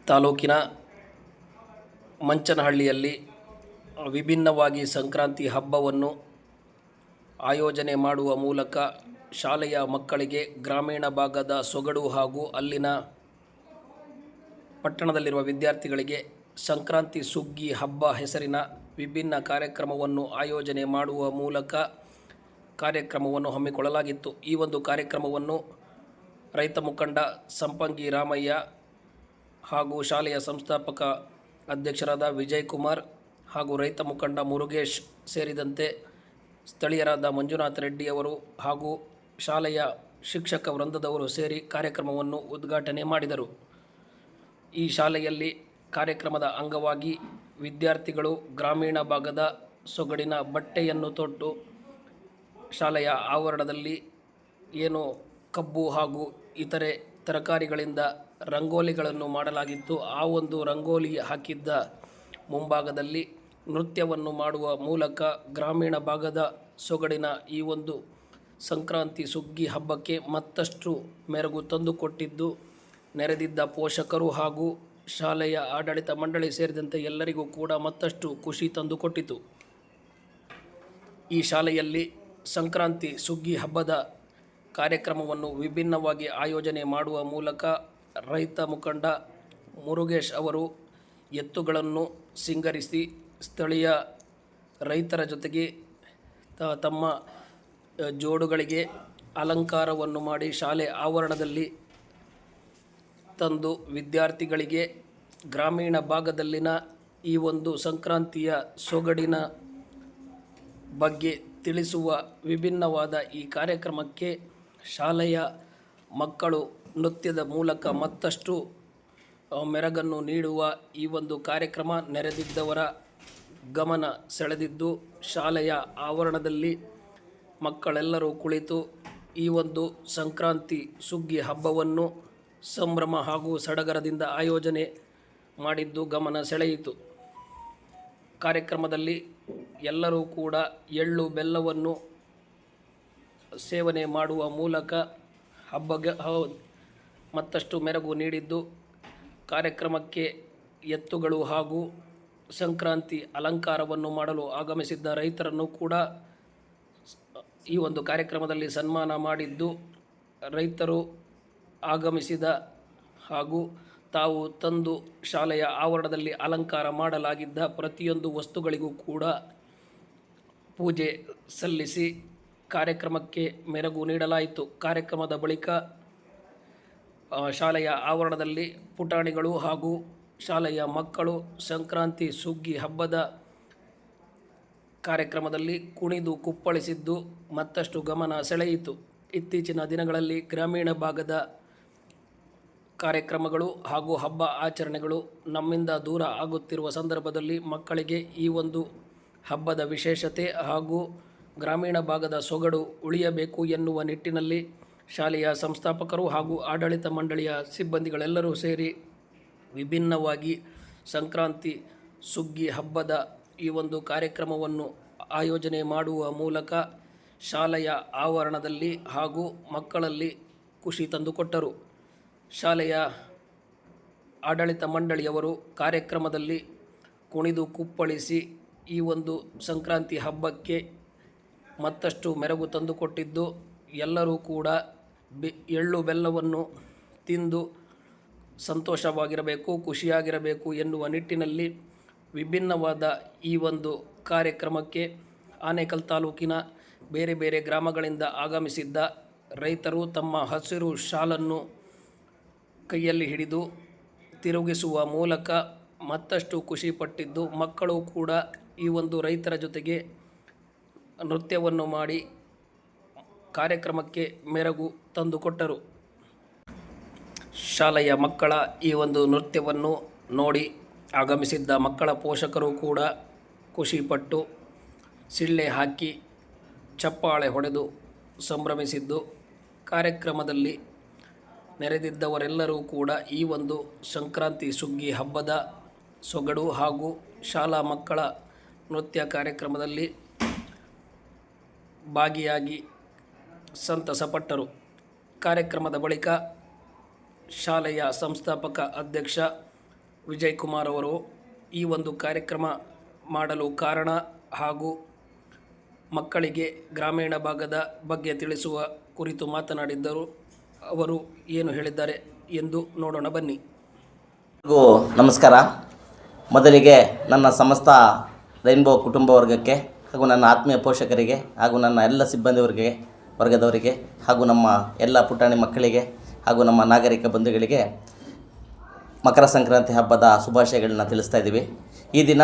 ತಾಲೂಕಿನ ಮಂಚನಹಳ್ಳಿಯಲ್ಲಿ ವಿಭಿನ್ನವಾಗಿ ಸಂಕ್ರಾಂತಿ ಹಬ್ಬವನ್ನು ಆಯೋಜನೆ ಮಾಡುವ ಮೂಲಕ ಶಾಲೆಯ ಮಕ್ಕಳಿಗೆ ಗ್ರಾಮೀಣ ಭಾಗದ ಸೊಗಡು ಹಾಗೂ ಅಲ್ಲಿನ ಪಟ್ಟಣದಲ್ಲಿರುವ ವಿದ್ಯಾರ್ಥಿಗಳಿಗೆ ಸಂಕ್ರಾಂತಿ ಸುಗ್ಗಿ ಹಬ್ಬ ಹೆಸರಿನ ವಿಭಿನ್ನ ಕಾರ್ಯಕ್ರಮವನ್ನು ಆಯೋಜನೆ ಮಾಡುವ ಮೂಲಕ ಕಾರ್ಯಕ್ರಮವನ್ನು ಹಮ್ಮಿಕೊಳ್ಳಲಾಗಿತ್ತು. ಈ ಒಂದು ಕಾರ್ಯಕ್ರಮವನ್ನು ರೈತ ಮುಖಂಡ ಸಂಪಂಗಿ ರಾಮಯ್ಯ ಹಾಗೂ ಶಾಲೆಯ ಸಂಸ್ಥಾಪಕ ಅಧ್ಯಕ್ಷರಾದ ವಿಜಯಕುಮಾರ್ ಹಾಗೂ ರೈತ ಮುಖಂಡ ಮುರುಗೇಶ್ ಸೇರಿದಂತೆ ಸ್ಥಳೀಯರಾದ ಮಂಜುನಾಥ ರೆಡ್ಡಿಯವರು ಹಾಗೂ ಶಾಲೆಯ ಶಿಕ್ಷಕ ವೃಂದದವರು ಸೇರಿ ಕಾರ್ಯಕ್ರಮವನ್ನು ಉದ್ಘಾಟನೆ ಮಾಡಿದರು. ಈ ಶಾಲೆಯಲ್ಲಿ ಕಾರ್ಯಕ್ರಮದ ಅಂಗವಾಗಿ ವಿದ್ಯಾರ್ಥಿಗಳು ಗ್ರಾಮೀಣ ಭಾಗದ ಸೊಗಡಿನ ಬಟ್ಟೆಯನ್ನು ತೊಟ್ಟು ಶಾಲೆಯ ಆವರಣದಲ್ಲಿ ಏನು ಕಬ್ಬು ಹಾಗೂ ಇತರೆ ತರಕಾರಿಗಳಿಂದ ರಂಗೋಲಿಗಳನ್ನು ಮಾಡಲಾಗಿತ್ತು. ಆ ಒಂದು ರಂಗೋಲಿ ಹಾಕಿದ್ದ ಮುಂಭಾಗದಲ್ಲಿ ನೃತ್ಯವನ್ನು ಮಾಡುವ ಮೂಲಕ ಗ್ರಾಮೀಣ ಭಾಗದ ಸೊಗಡಿನ ಈ ಒಂದು ಸಂಕ್ರಾಂತಿ ಸುಗ್ಗಿ ಹಬ್ಬಕ್ಕೆ ಮತ್ತಷ್ಟು ಮೆರುಗು ತಂದುಕೊಟ್ಟಿದ್ದು, ನೆರೆದಿದ್ದ ಪೋಷಕರು ಹಾಗೂ ಶಾಲೆಯ ಆಡಳಿತ ಮಂಡಳಿ ಸೇರಿದಂತೆ ಎಲ್ಲರಿಗೂ ಕೂಡ ಮತ್ತಷ್ಟು ಖುಷಿ ತಂದುಕೊಟ್ಟಿತು. ಈ ಶಾಲೆಯಲ್ಲಿ ಸಂಕ್ರಾಂತಿ ಸುಗ್ಗಿ ಹಬ್ಬದ ಕಾರ್ಯಕ್ರಮವನ್ನು ವಿಭಿನ್ನವಾಗಿ ಆಯೋಜನೆ ಮಾಡುವ ಮೂಲಕ ರೈತ ಮುಖಂಡ ಮುರುಗೇಶ್ ಅವರು ಎತ್ತುಗಳನ್ನು ಸಿಂಗರಿಸಿ ಸ್ಥಳೀಯ ರೈತರ ಜೊತೆಗೆ ತಮ್ಮ ಜೋಡುಗಳಿಗೆ ಅಲಂಕಾರವನ್ನು ಮಾಡಿ ಶಾಲೆ ಆವರಣದಲ್ಲಿ ತಂದು ವಿದ್ಯಾರ್ಥಿಗಳಿಗೆ ಗ್ರಾಮೀಣ ಭಾಗದಲ್ಲಿನ ಈ ಒಂದು ಸಂಕ್ರಾಂತಿಯ ಸೊಗಡಿನ ಬಗ್ಗೆ ತಿಳಿಸುವ ವಿಭಿನ್ನವಾದ ಈ ಕಾರ್ಯಕ್ರಮಕ್ಕೆ ಶಾಲೆಯ ಮಕ್ಕಳು ನೃತ್ಯದ ಮೂಲಕ ಮತ್ತಷ್ಟು ಮೆರುಗನ್ನು ನೀಡುವ ಈ ಒಂದು ಕಾರ್ಯಕ್ರಮ ನೆರೆದಿದ್ದವರ ಗಮನ ಸೆಳೆದಿದ್ದು, ಶಾಲೆಯ ಆವರಣದಲ್ಲಿ ಮಕ್ಕಳೆಲ್ಲರೂ ಕುಳಿತು ಈ ಒಂದು ಸಂಕ್ರಾಂತಿ ಸುಗ್ಗಿ ಹಬ್ಬವನ್ನು ಸಂಭ್ರಮ ಹಾಗೂ ಸಡಗರದಿಂದ ಆಯೋಜನೆ ಮಾಡಿದ್ದು ಗಮನ ಸೆಳೆಯಿತು. ಕಾರ್ಯಕ್ರಮದಲ್ಲಿ ಎಲ್ಲರೂ ಕೂಡ ಎಳ್ಳು ಬೆಲ್ಲವನ್ನು ಸೇವನೆ ಮಾಡುವ ಮೂಲಕ ಹಬ್ಬಗೆ ಮತ್ತಷ್ಟು ಮೆರುಗು ನೀಡಿದ್ದು, ಕಾರ್ಯಕ್ರಮಕ್ಕೆ ಎತ್ತುಗಳು ಹಾಗೂ ಸಂಕ್ರಾಂತಿ ಅಲಂಕಾರವನ್ನು ಮಾಡಲು ಆಗಮಿಸಿದ್ದ ರೈತರನ್ನು ಕೂಡ ಈ ಒಂದು ಕಾರ್ಯಕ್ರಮದಲ್ಲಿ ಸನ್ಮಾನ ಮಾಡಿದ್ದು, ರೈತರು ಆಗಮಿಸಿದ ಹಾಗೂ ತಾವು ತಂದು ಶಾಲೆಯ ಆವರಣದಲ್ಲಿ ಅಲಂಕಾರ ಮಾಡಲಾಗಿದ್ದ ಪ್ರತಿಯೊಂದು ವಸ್ತುಗಳಿಗೂ ಕೂಡ ಪೂಜೆ ಸಲ್ಲಿಸಿ ಕಾರ್ಯಕ್ರಮಕ್ಕೆ ಮೆರುಗು ನೀಡಲಾಯಿತು. ಕಾರ್ಯಕ್ರಮದ ಬಳಿಕ ಶಾಲೆಯ ಆವರಣದಲ್ಲಿ ಪುಟಾಣಿಗಳು ಹಾಗೂ ಶಾಲೆಯ ಮಕ್ಕಳು ಸಂಕ್ರಾಂತಿ ಸುಗ್ಗಿ ಹಬ್ಬದ ಕಾರ್ಯಕ್ರಮದಲ್ಲಿ ಕುಣಿದು ಕುಪ್ಪಳಿಸಿದ್ದು ಮತ್ತಷ್ಟು ಗಮನ ಸೆಳೆಯಿತು. ಇತ್ತೀಚಿನ ದಿನಗಳಲ್ಲಿ ಗ್ರಾಮೀಣ ಭಾಗದ ಕಾರ್ಯಕ್ರಮಗಳು ಹಾಗೂ ಹಬ್ಬ ಆಚರಣೆಗಳು ನಮ್ಮಿಂದ ದೂರ ಆಗುತ್ತಿರುವ ಸಂದರ್ಭದಲ್ಲಿ ಮಕ್ಕಳಿಗೆ ಈ ಒಂದು ಹಬ್ಬದ ವಿಶೇಷತೆ ಹಾಗೂ ಗ್ರಾಮೀಣ ಭಾಗದ ಸೊಗಡು ಉಳಿಯಬೇಕು ಎನ್ನುವ ನಿಟ್ಟಿನಲ್ಲಿ ಶಾಲೆಯ ಸಂಸ್ಥಾಪಕರು ಹಾಗೂ ಆಡಳಿತ ಮಂಡಳಿಯ ಸಿಬ್ಬಂದಿಗಳೆಲ್ಲರೂ ಸೇರಿ ವಿಭಿನ್ನವಾಗಿ ಸಂಕ್ರಾಂತಿ ಸುಗ್ಗಿ ಹಬ್ಬದ ಈ ಒಂದು ಕಾರ್ಯಕ್ರಮವನ್ನು ಆಯೋಜನೆ ಮಾಡುವ ಮೂಲಕ ಶಾಲೆಯ ಆವರಣದಲ್ಲಿ ಹಾಗೂ ಮಕ್ಕಳಲ್ಲಿ ಖುಷಿ ತಂದುಕೊಟ್ಟರು. ಶಾಲೆಯ ಆಡಳಿತ ಮಂಡಳಿಯವರು ಕಾರ್ಯಕ್ರಮದಲ್ಲಿ ಕುಣಿದು ಕುಪ್ಪಳಿಸಿ ಈ ಒಂದು ಸಂಕ್ರಾಂತಿ ಹಬ್ಬಕ್ಕೆ ಮತ್ತಷ್ಟು ಮೆರುಗು ತಂದುಕೊಟ್ಟಿದ್ದು, ಎಲ್ಲರೂ ಕೂಡ ಎಳ್ಳು ಬೆಲ್ಲವನ್ನು ತಿಂದು ಸಂತೋಷವಾಗಿರಬೇಕು, ಖುಷಿಯಾಗಿರಬೇಕು ಎನ್ನುವ ನಿಟ್ಟಿನಲ್ಲಿ ವಿಭಿನ್ನವಾದ ಈ ಒಂದು ಕಾರ್ಯಕ್ರಮಕ್ಕೆ ಆನೇಕಲ್ ತಾಲೂಕಿನ ಬೇರೆ ಬೇರೆ ಗ್ರಾಮಗಳಿಂದ ಆಗಮಿಸಿದ್ದ ರೈತರು ತಮ್ಮ ಹಸಿರು ಶಾಲನ್ನು ಕೈಯಲ್ಲಿ ಹಿಡಿದು ತಿರುಗಿಸುವ ಮೂಲಕ ಮತ್ತಷ್ಟು ಖುಷಿಪಟ್ಟಿದ್ದು, ಮಕ್ಕಳು ಕೂಡ ಈ ಒಂದು ರೈತರ ಜೊತೆಗೆ ನೃತ್ಯವನ್ನು ಮಾಡಿ ಕಾರ್ಯಕ್ರಮಕ್ಕೆ ಮೆರುಗು ತಂದುಕೊಟ್ಟರು. ಶಾಲೆಯ ಮಕ್ಕಳ ಈ ಒಂದು ನೃತ್ಯವನ್ನು ನೋಡಿ ಆಗಮಿಸಿದ್ದ ಮಕ್ಕಳ ಪೋಷಕರು ಕೂಡ ಖುಷಿಪಟ್ಟು ಸಿಳ್ಳೆ ಹಾಕಿ ಚಪ್ಪಾಳೆ ಹೊಡೆದು ಸಂಭ್ರಮಿಸಿದ್ದು, ಕಾರ್ಯಕ್ರಮದಲ್ಲಿ ನೆರೆದಿದ್ದವರೆಲ್ಲರೂ ಕೂಡ ಈ ಒಂದು ಸಂಕ್ರಾಂತಿ ಸುಗ್ಗಿ ಹಬ್ಬದ ಸೊಗಡು ಹಾಗೂ ಶಾಲಾ ಮಕ್ಕಳ ನೃತ್ಯ ಕಾರ್ಯಕ್ರಮದಲ್ಲಿ ಭಾಗಿಯಾಗಿ ಸಂತಸಪಟ್ಟರು. ಕಾರ್ಯಕ್ರಮದ ಬಳಿಕ ಶಾಲೆಯ ಸಂಸ್ಥಾಪಕ ಅಧ್ಯಕ್ಷ ವಿಜಯ್ ಕುಮಾರ್ ಅವರು ಈ ಒಂದು ಕಾರ್ಯಕ್ರಮ ಮಾಡಲು ಕಾರಣ ಹಾಗೂ ಮಕ್ಕಳಿಗೆ ಗ್ರಾಮೀಣ ಭಾಗದ ಬಗ್ಗೆ ತಿಳಿಸುವ ಕುರಿತು ಮಾತನಾಡಿದ್ದರು. ಅವರು ಏನು ಹೇಳಿದ್ದಾರೆ ಎಂದು ನೋಡೋಣ ಬನ್ನಿ. ನಮಸ್ಕಾರ. ಮೊದಲಿಗೆ ನನ್ನ ಸಮಸ್ತ ರೈನ್ಬೋ ಕುಟುಂಬ ವರ್ಗಕ್ಕೆ ಹಾಗೂ ನನ್ನ ಆತ್ಮೀಯ ಪೋಷಕರಿಗೆ ಹಾಗೂ ನನ್ನ ಎಲ್ಲ ಸಿಬ್ಬಂದಿ ವರ್ಗದವರಿಗೆ ಹಾಗೂ ನಮ್ಮ ಎಲ್ಲ ಪುಟಾಣಿ ಮಕ್ಕಳಿಗೆ ಹಾಗೂ ನಮ್ಮ ನಾಗರಿಕ ಬಂಧುಗಳಿಗೆ ಮಕರ ಸಂಕ್ರಾಂತಿ ಹಬ್ಬದ ಶುಭಾಶಯಗಳನ್ನ ತಿಳಿಸ್ತಾ ಇದ್ದೀವಿ. ಈ ದಿನ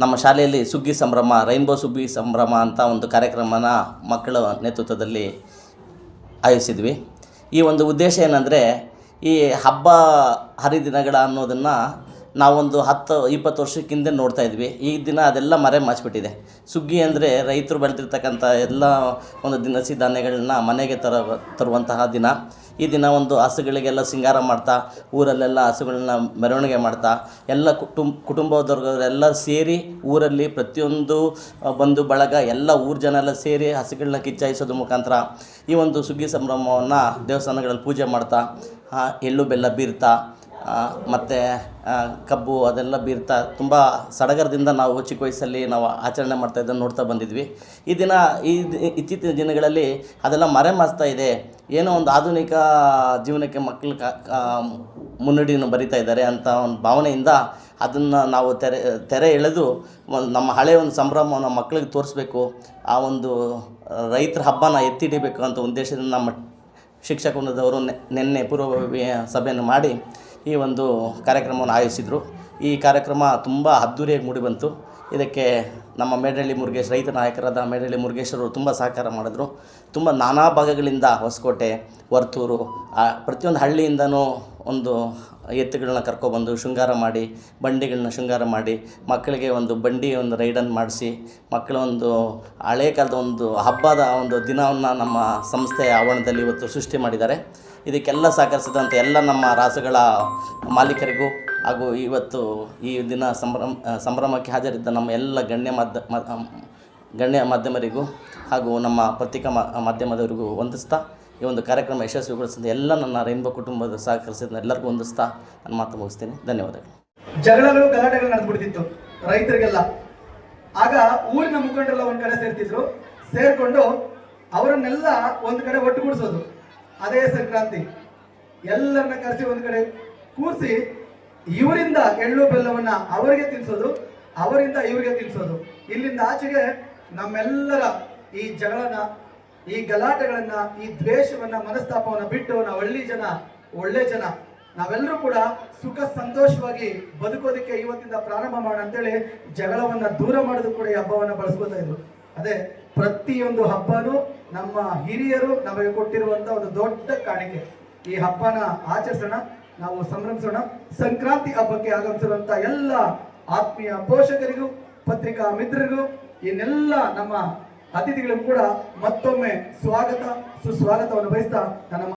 ನಮ್ಮ ಶಾಲೆಯಲ್ಲಿ ಸುಗ್ಗಿ ಸಂಭ್ರಮ, ರೈನ್ಬೋ ಸುಗ್ಗಿ ಸಂಭ್ರಮ ಅಂತ ಒಂದು ಕಾರ್ಯಕ್ರಮನ ಮಕ್ಕಳ ನೇತೃತ್ವದಲ್ಲಿ ಆಯೋಜಿಸಿದ್ವಿ. ಈ ಒಂದು ಉದ್ದೇಶ ಏನಂದರೆ, ಈ ಹಬ್ಬ ಹರಿದಿನಗಳ ಅನ್ನೋದನ್ನು ನಾವೊಂದು 10-20 ವರ್ಷಕ್ಕೆ ಹಿಂದೆ ನೋಡ್ತಾ ಇದ್ವಿ. ಈ ದಿನ ಅದೆಲ್ಲ ಮರೆಮಾಚಿಬಿಟ್ಟಿದೆ. ಸುಗ್ಗಿ ಅಂದರೆ ರೈತರು ಬೆಳೆದಿರ್ತಕ್ಕಂಥ ಎಲ್ಲ ಒಂದು ದಿನಸಿ ಧಾನ್ಯಗಳನ್ನ ಮನೆಗೆ ತರುವಂತಹ ದಿನ. ಈ ದಿನ ಒಂದು ಹಸುಗಳಿಗೆಲ್ಲ ಸಿಂಗಾರ ಮಾಡ್ತಾ, ಊರಲ್ಲೆಲ್ಲ ಹಸುಗಳನ್ನ ಮೆರವಣಿಗೆ ಮಾಡ್ತಾ, ಎಲ್ಲ ಕುಟುಂಬದವರೆಲ್ಲ ಸೇರಿ ಊರಲ್ಲಿ ಪ್ರತಿಯೊಂದು ಬಂಧು ಬಳಗ ಎಲ್ಲ ಊರು ಜನ ಎಲ್ಲ ಸೇರಿ ಹಸುಗಳನ್ನ ಕಿಚ್ಚಾಯಿಸೋದ್ರ ಮುಖಾಂತರ ಈ ಒಂದು ಸುಗ್ಗಿ ಸಂಭ್ರಮವನ್ನು ದೇವಸ್ಥಾನಗಳಲ್ಲಿ ಪೂಜೆ ಮಾಡ್ತಾ, ಎಳ್ಳು ಬೆಲ್ಲ ಬೀರ್ತಾ, ಮತ್ತು ಕಬ್ಬು ಅದೆಲ್ಲ ಬೀರ್ತಾ ತುಂಬ ಸಡಗರದಿಂದ ನಾವು ಚಿಕ್ಕ ವಯಸ್ಸಲ್ಲಿ ನಾವು ಆಚರಣೆ ಮಾಡ್ತಾಯಿದ್ದನ್ನು ನೋಡ್ತಾ ಬಂದಿದ್ವಿ. ಈ ದಿನ ಇತ್ತೀಚಿನ ದಿನಗಳಲ್ಲಿ ಅದೆಲ್ಲ ಮರೆಮಾಚ್ತಾ ಇದೆ. ಏನೋ ಒಂದು ಆಧುನಿಕ ಜೀವನಕ್ಕೆ ಮಕ್ಕಳು ಮುನ್ನುಡಿಯನ್ನು ಬರಿತಾ ಇದ್ದಾರೆ ಅಂತ ಒಂದು ಭಾವನೆಯಿಂದ ಅದನ್ನು ನಾವು ತೆರೆ ಎಳೆದು ನಮ್ಮ ಹಳೆಯ ಒಂದು ಸಂಭ್ರಮವನ್ನು ಮಕ್ಕಳಿಗೆ ತೋರಿಸ್ಬೇಕು, ಆ ಒಂದು ರೈತರ ಹಬ್ಬನ ಎತ್ತಿ ಹಿಡಿಬೇಕು ಅಂತ ಉದ್ದೇಶದಿಂದ ನಮ್ಮ ಶಿಕ್ಷಕ ವೃಂದದವರು ನಿನ್ನೆ ಪೂರ್ವಭಾವಿ ಸಭೆಯನ್ನು ಮಾಡಿ ಈ ಒಂದು ಕಾರ್ಯಕ್ರಮವನ್ನು ಆಯೋಜಿಸಿದರು. ಈ ಕಾರ್ಯಕ್ರಮ ತುಂಬ ಅದ್ಧೂರಿಯಾಗಿ ಮೂಡಿಬಂತು. ಇದಕ್ಕೆ ನಮ್ಮ ಮೇಡಹಳ್ಳಿ ಮುರುಗೇಶ್, ರೈತ ನಾಯಕರಾದ ಮೇಡಹಳ್ಳಿ ಮುರುಗೇಶ್ವರು ತುಂಬ ಸಹಕಾರ ಮಾಡಿದ್ರು. ತುಂಬ ನಾನಾ ಭಾಗಗಳಿಂದ ಹೊಸಕೋಟೆ, ವರ್ತೂರು, ಪ್ರತಿಯೊಂದು ಹಳ್ಳಿಯಿಂದನೂ ಒಂದು ಎತ್ತುಗಳನ್ನ ಕರ್ಕೊಬಂದು ಶೃಂಗಾರ ಮಾಡಿ, ಬಂಡಿಗಳನ್ನ ಶೃಂಗಾರ ಮಾಡಿ, ಮಕ್ಕಳಿಗೆ ಒಂದು ರೈಡನ್ನು ಮಾಡಿಸಿ, ಮಕ್ಕಳ ಒಂದು ಹಳೆ ಕಾಲದ ಒಂದು ಹಬ್ಬದ ಒಂದು ದಿನವನ್ನು ನಮ್ಮ ಸಂಸ್ಥೆಯ ಆವರಣದಲ್ಲಿ ಇವತ್ತು ಸೃಷ್ಟಿ ಮಾಡಿದ್ದಾರೆ. ಇದಕ್ಕೆಲ್ಲ ಸಹಕರಿಸಿದಂಥ ಎಲ್ಲ ನಮ್ಮ ರಾಸುಗಳ ಮಾಲೀಕರಿಗೂ ಹಾಗೂ ಇವತ್ತು ಈ ದಿನ ಸಂಭ್ರಮಕ್ಕೆ ಹಾಜರಿದ್ದ ನಮ್ಮ ಎಲ್ಲ ಗಣ್ಯ ಮಾಧ್ಯಮರಿಗೂ ಹಾಗೂ ನಮ್ಮ ಪತ್ರಿಕಾ ಮಾಧ್ಯಮದವರಿಗೂ ವಂದಿಸ್ತಾ, ಈ ಒಂದು ಕಾರ್ಯಕ್ರಮ ಯಶಸ್ವಿಗೊಳಿಸಿದ ಎಲ್ಲ ನನ್ನ ರೈನ್ಬೋ ಕುಟುಂಬದ ಸಹಕರಿಸಿದ ಎಲ್ಲರಿಗೂ ವಂದಿಸ್ತಾ ನಾನು ಮಾತು ಮುಗಿಸ್ತೀನಿ. ಧನ್ಯವಾದಗಳು. ಜಗಳಗಳು ಗಲಾಟೆಗಳು ನಡೆದ್ಬಿಡ್ತಿತ್ತು ರೈತರಿಗೆಲ್ಲ. ಆಗ ಊರಿನ ಮುಖಂಡರೆಲ್ಲ ಒಂದ್ ಕಡೆ ಸೇರ್ತಿದ್ರು. ಸೇರ್ಕೊಂಡು ಅವರನ್ನೆಲ್ಲ ಒಂದ್ ಕಡೆ ಒಟ್ಟುಗೂಡಿಸೋದು. ಅದೇ ಸಂಕ್ರಾಂತಿ. ಎಲ್ಲರನ್ನ ಕರೆಸಿ ಒಂದ್ ಕಡೆ ಕೂರಿಸಿ ಇವರಿಂದ ಎಳ್ಳು ಬೆಲ್ಲವನ್ನ ಅವರಿಗೆ ತಿನ್ಸೋದು, ಅವರಿಂದ ಇವರಿಗೆ ತಿನ್ಸೋದು. ಇಲ್ಲಿಂದ ಆಚೆಗೆ ನಮ್ಮೆಲ್ಲರ ಈ ಜಗಳನ, ಈ ಗಲಾಟೆಗಳನ್ನ, ಈ ದ್ವೇಷವನ್ನ, ಮನಸ್ತಾಪವನ್ನ ಬಿಟ್ಟು ನಾವು ಹಳ್ಳಿ ಜನ, ಒಳ್ಳೆ ಜನ, ನಾವೆಲ್ಲರೂ ಕೂಡ ಸುಖ ಸಂತೋಷವಾಗಿ ಬದುಕೋದಕ್ಕೆ ಇವತ್ತಿಂದ ಪ್ರಾರಂಭ ಮಾಡೋಣ ಅಂತೇಳಿ ಜಗಳವನ್ನ ದೂರ ಮಾಡೋದು ಕೂಡ ಈ ಹಬ್ಬವನ್ನ ಬಳಸ್ಕೊತಾ ಇದ್ರು. ಅದೇ ಪ್ರತಿಯೊಂದು ಹಬ್ಬನೂ ನಮ್ಮ ಹಿರಿಯರು ನಮಗೆ ಕೊಟ್ಟಿರುವಂತ ಒಂದು ದೊಡ್ಡ ಕಾಣಿಕೆ. ಈ ಹಬ್ಬನ ಆಚರಿಸೋಣ, ನಾವು ಸಂಭ್ರಮಿಸೋಣ. ಸಂಕ್ರಾಂತಿ ಹಬ್ಬಕ್ಕೆ ಆಗಮಿಸಿರುವಂತ ಎಲ್ಲ ಆತ್ಮೀಯ ಪೋಷಕರಿಗೂ, ಪತ್ರಿಕಾ ಮಿತ್ರರಿಗೂ, ಇನ್ನೆಲ್ಲ ನಮ್ಮ ಅತಿಥಿಗಳಿಗೂ ಕೂಡ ಮತ್ತೊಮ್ಮೆ ಸುಸ್ವಾಗತವನ್ನು ಬಯಸ್ತಾ ನನ್ನ